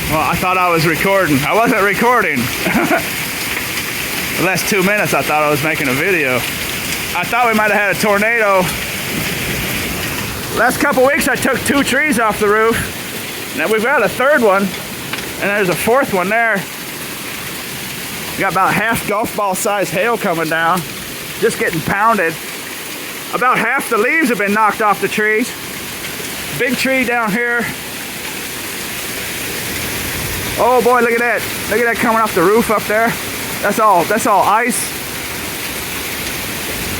Well, I thought I was recording. I wasn't recording. The last 2 minutes I thought I was making a video. I thought we might have had a tornado. Last couple weeks I took 2 trees off the roof. Now we've got a 3rd one, and there's a 4th one there. We got about half golf ball size hail coming down, just getting pounded. About half the leaves have been knocked off the trees. Big tree down here. Oh boy, look at that. Look at that coming off the roof up there. That's all ice.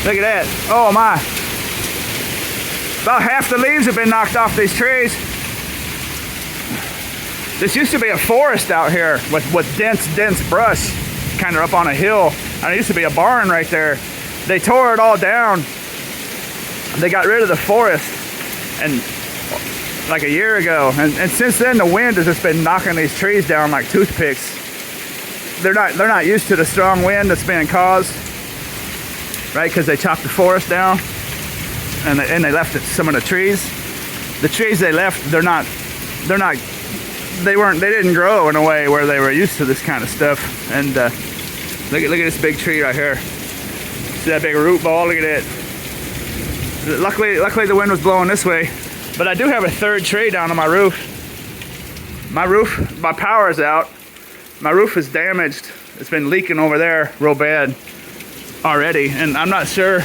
Look at that. Oh my. About half the leaves have been knocked off these trees. This used to be a forest out here with dense brush, kind of up on a hill. And there used to be a barn right there. They tore it all down. They got rid of the forest and like a year ago, and since then the wind has just been knocking these trees down like toothpicks. They're not used to the strong wind that's being caused, right? Because they chopped the forest down and they left some of the trees. The trees they left, they didn't grow in a way where they were used to this kind of stuff. And look at this big tree right here. See that big root ball? Look at it. Luckily the wind was blowing this way, but I do have a 3rd tree down on my roof. My power is out. My roof is damaged. It's been leaking over there real bad already, and I'm not sure.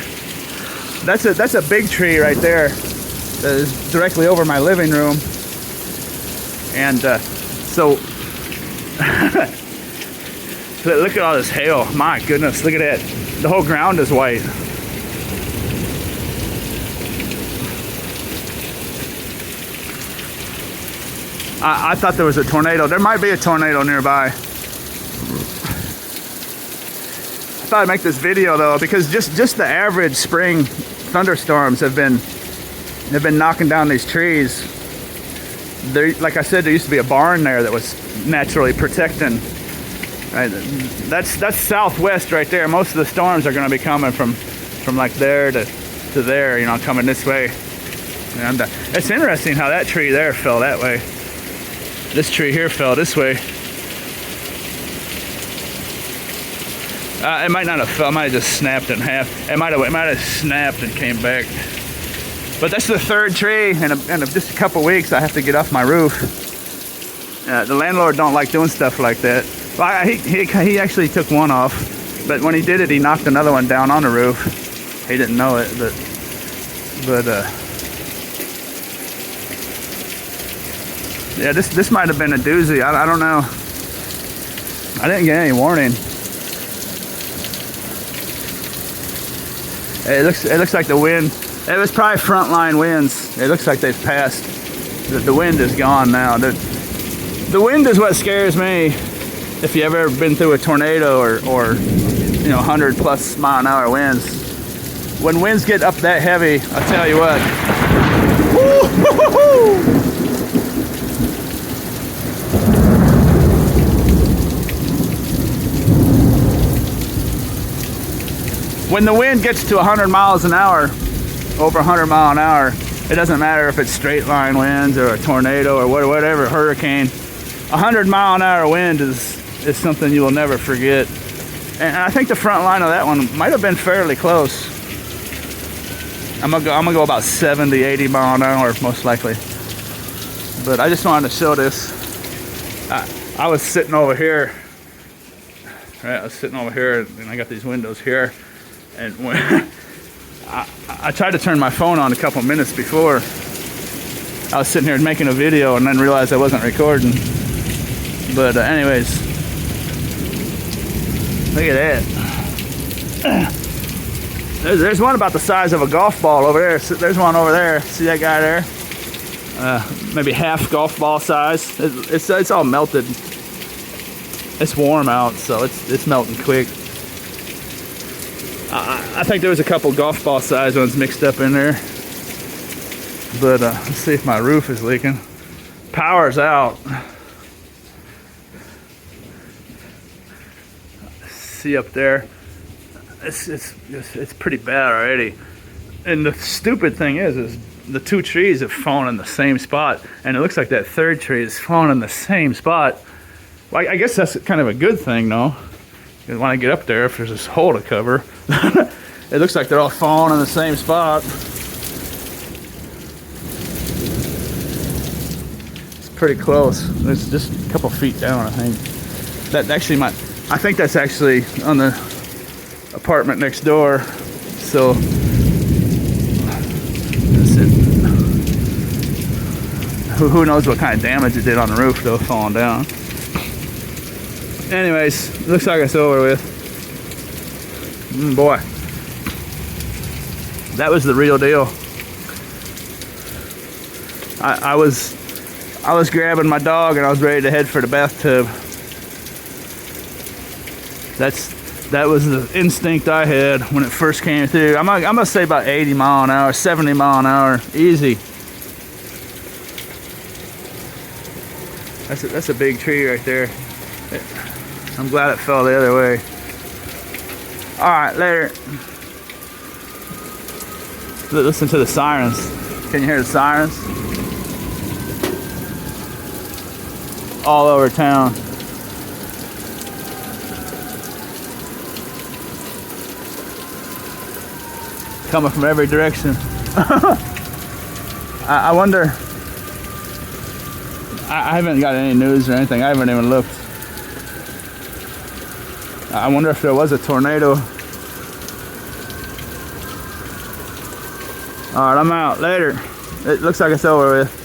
That's a big tree right there that is directly over my living room, and so look at all this hail. My goodness, look at that. The whole ground is white. I thought there was a tornado. There might be a tornado nearby. I thought I'd make this video though, because just the average spring thunderstorms have been knocking down these trees. There, like I said, there used to be a barn there that was naturally protecting. Right? That's southwest right there. Most of the storms are going to be coming from like there to there, you know, coming this way. And it's interesting how that tree there fell that way. This tree here fell this way. It might not have fell. It might have just snapped in half. It might have snapped and came back. But that's the 3rd tree, and in just a couple weeks I have to get off my roof. The landlord don't like doing stuff like that. Well, he actually took one off, but when he did it, he knocked another one down on the roof. He didn't know it, but yeah, this might have been a doozy. I don't know. I didn't get any warning. It looks like the wind. It was probably frontline winds. It looks like they've passed. The wind is gone now. The wind is what scares me. If you ever been through a tornado or 100+ mile-an-hour winds, when winds get up that heavy, I'll tell you what. Woo-hoo-hoo-hoo! When the wind gets to 100 miles an hour, over 100 mile an hour, it doesn't matter if it's straight line winds or a tornado or whatever, hurricane. 100 mile an hour wind is something you will never forget. And I think the front line of that one might have been fairly close. I'm gonna go about 70, 80 mile an hour most likely. But I just wanted to show this. I was sitting over here. Right, I was sitting over here, and I got these windows here. And when I tried to turn my phone on a couple minutes before, I was sitting here making a video and then realized I wasn't recording. But anyways, look at that. There's one about the size of a golf ball over there. There's one over there. See that guy there? Maybe half golf ball size. It's all melted. It's warm out, so it's melting quick. I think there was a couple golf ball size ones mixed up in there. But let's see if my roof is leaking. Power's out. See up there. It's pretty bad already. And the stupid thing is the two trees have fallen in the same spot, and it looks like that third tree is falling in the same spot. Well, I guess that's kind of a good thing, though. You want to get up there if there's this hole to cover. It looks like they're all falling in the same spot. It's pretty close. It's just a couple feet down, I think. That actually might. I think that's actually on the apartment next door. So that's it. Who knows what kind of damage it did on the roof, though, falling down. Anyways, looks like it's over with. Boy, that was the real deal. I was grabbing my dog and I was ready to head for the bathtub. That was the instinct I had when it first came through. I'm gonna say about 80 mile an hour, 70 mile an hour, easy. That's a big tree right there. I'm glad it fell the other way. All right, later. Listen to the sirens. Can you hear the sirens? All over town. Coming from every direction. I wonder. I haven't got any news or anything. I haven't even looked. I wonder if there was a tornado. All right, I'm out. Later. It looks like it's over with.